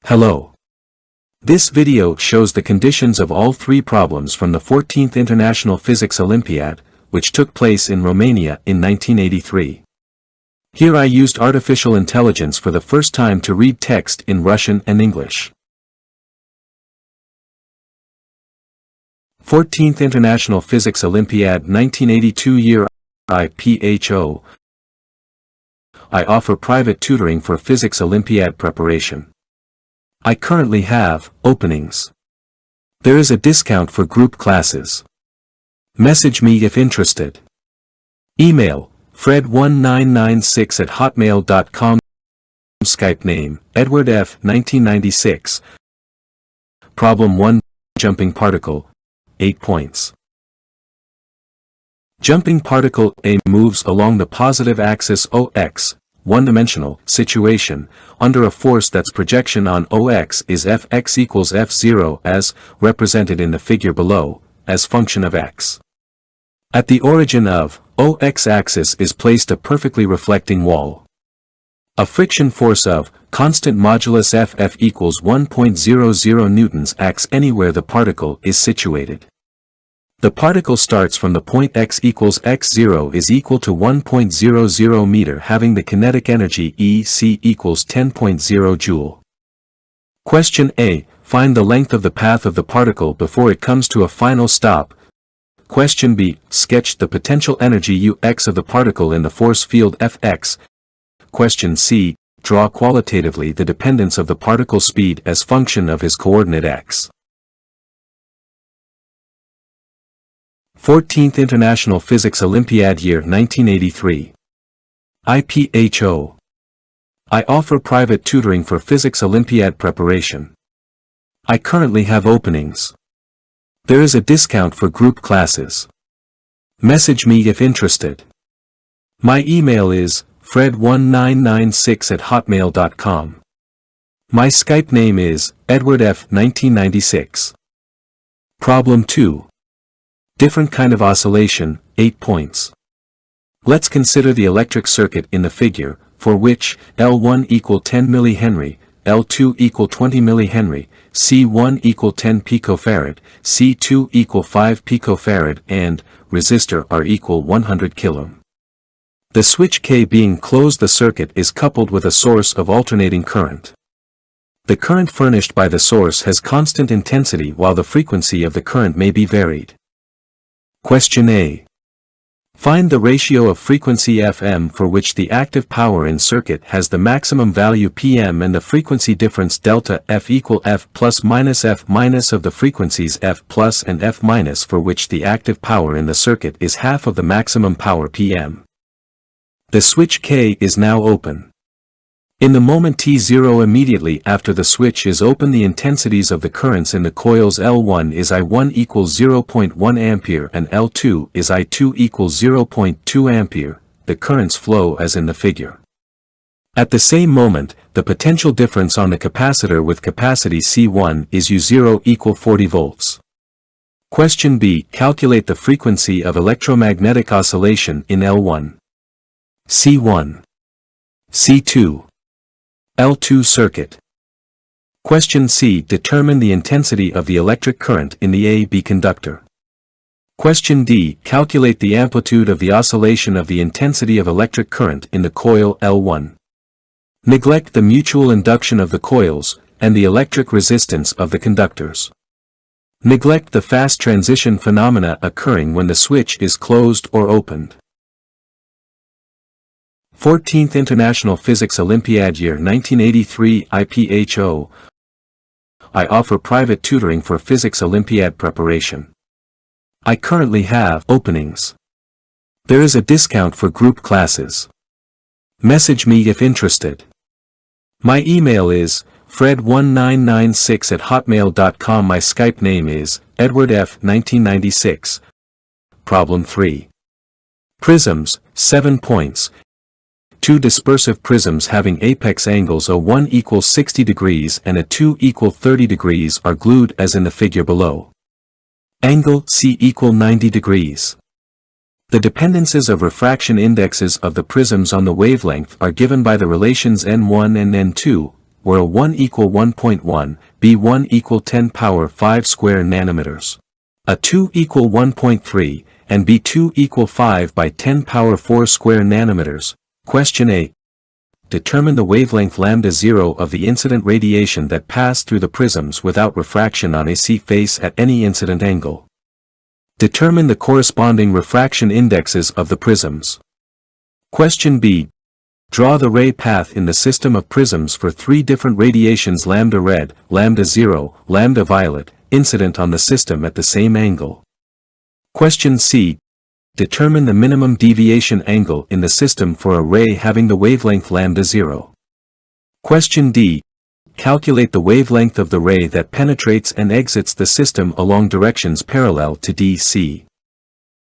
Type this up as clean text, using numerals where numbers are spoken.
Hello. This video shows the conditions of all three problems from the 14th International Physics Olympiad, which took place in Romania in 1983. Here I used artificial intelligence for the first time to read text in Russian and English. 14th International Physics Olympiad 1982 year IPHO. I offer private tutoring for Physics Olympiad preparation. I currently have openings. There is a discount for group classes. Message me if interested. Email fred1996@hotmail.com. Skype name Eduard F. 1996. Problem 1. Jumping particle. 8 points. Jumping particle A moves along the positive axis OX, one-dimensional situation, under a force that's projection on OX is Fx equals F0 as represented in the figure below, as function of x. At the origin of OX axis is placed a perfectly reflecting wall. A friction force of constant modulus Ff equals 1.00 newtons acts anywhere the particle is situated. The particle starts from the point x equals x0 is equal to 1.00 meter having the kinetic energy EC equals 10.0 joule. Question A. Find the length of the path of the particle before it comes to a final stop. Question B. Sketch the potential energy Ux of the particle in the force field Fx. Question C. Draw qualitatively the dependence of the particle speed as function of his coordinate x. 14th International Physics Olympiad year 1983. IPHO. I offer private tutoring for Physics Olympiad preparation. I currently have openings. There is a discount for group classes. Message me if interested. My email is fred1996@hotmail.com. My Skype name is Eduard F. 1996. Problem 2. Different kind of oscillation, 8 points. Let's consider the electric circuit in the figure, for which L1 equal 10 mH, L2 equal 20 mH, C1 equal 10 picofarad, C2 equal 5 picofarad and resistor R equal 100 kΩ. The switch K being closed, the circuit is coupled with a source of alternating current. The current furnished by the source has constant intensity while the frequency of the current may be varied. Question A. Find the ratio of frequency Fm for which the active power in circuit has the maximum value Pm and the frequency difference delta F equal F plus minus F minus of the frequencies F plus and F minus for which the active power in the circuit is half of the maximum power Pm. The switch K is now open. In the moment T0 immediately after the switch is open, the intensities of the currents in the coils L1 is I1 equals 0.1 ampere and L2 is I2 equals 0.2 ampere, the currents flow as in the figure. At the same moment, the potential difference on the capacitor with capacity C1 is U0 equal 40 volts. Question B. Calculate the frequency of electromagnetic oscillation in L1. C1. C2. L2 circuit. Question C. Determine the intensity of the electric current in the AB conductor. Question D. Calculate the amplitude of the oscillation of the intensity of electric current in the coil L1. Neglect the mutual induction of the coils, and the electric resistance of the conductors. Neglect the fast transition phenomena occurring when the switch is closed or opened. 14th International Physics Olympiad year 1983 IPHO. I offer private tutoring for Physics Olympiad preparation. I currently have openings. There is a discount for group classes. Message me if interested. My email is fred1996@hotmail.com. My Skype name is Eduard F. 1996. Problem 3. Prisms, 7 points. Two dispersive prisms having apex angles A1 equals 60 degrees and A2 equal 30 degrees are glued as in the figure below. Angle C equal 90 degrees. The dependences of refraction indexes of the prisms on the wavelength are given by the relations n1 and n2, where A1 equal 1.1, B1 equal 10 power 5 square nanometers. A2 equal 1.3, and B2 equal 5 by 10 power 4 square nanometers. Question A. Determine the wavelength lambda 0 of the incident radiation that passed through the prisms without refraction on AC face at any incident angle. Determine the corresponding refraction indexes of the prisms. Question B. Draw the ray path in the system of prisms for three different radiations lambda red, lambda 0, lambda violet, incident on the system at the same angle. Question C. Determine the minimum deviation angle in the system for a ray having the wavelength lambda 0. Question D. Calculate the wavelength of the ray that penetrates and exits the system along directions parallel to DC.